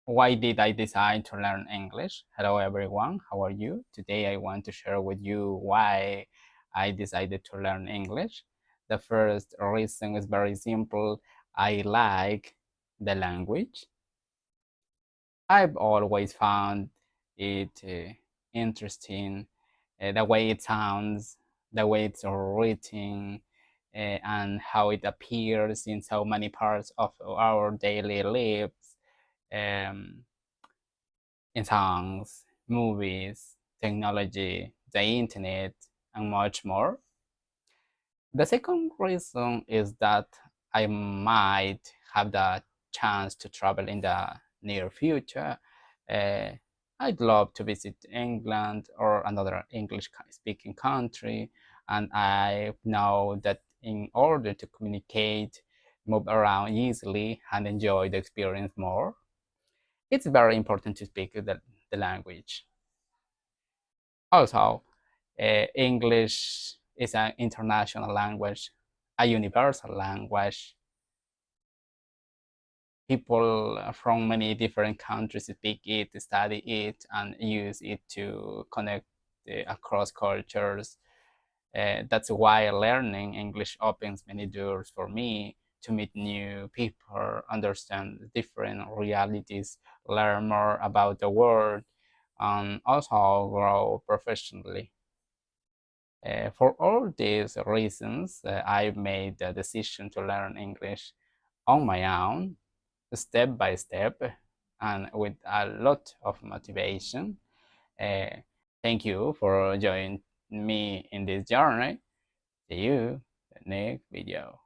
Why did I decide to learn English? Hello everyone, how are you? Today I want to share with you why I decided to learn English. The first reason is very simple. I like the language. I've always found it interesting, the way it sounds, the way it's written, and how it appears in so many parts of our daily lives. Um, in songs, movies, technology, the internet, and much more. The second reason is that I might have the chance to travel in the near future. Uh, I'd love to visit England or another English speaking country, and I know that in order to communicate, move around easily, and enjoy the experience more, it's very important to speak the language. Also, English is an international language, a universal language. People from many different countries speak it, study it, and use it to connect across cultures. That's why learning English opens many doors for me to meet new people, understand different realities, learn more about the world, and also grow professionally. For all these reasons, I made the decision to learn English on my own, step by step, and with a lot of motivation. Uh, Thank you for joining me in this journey. See you in the next video.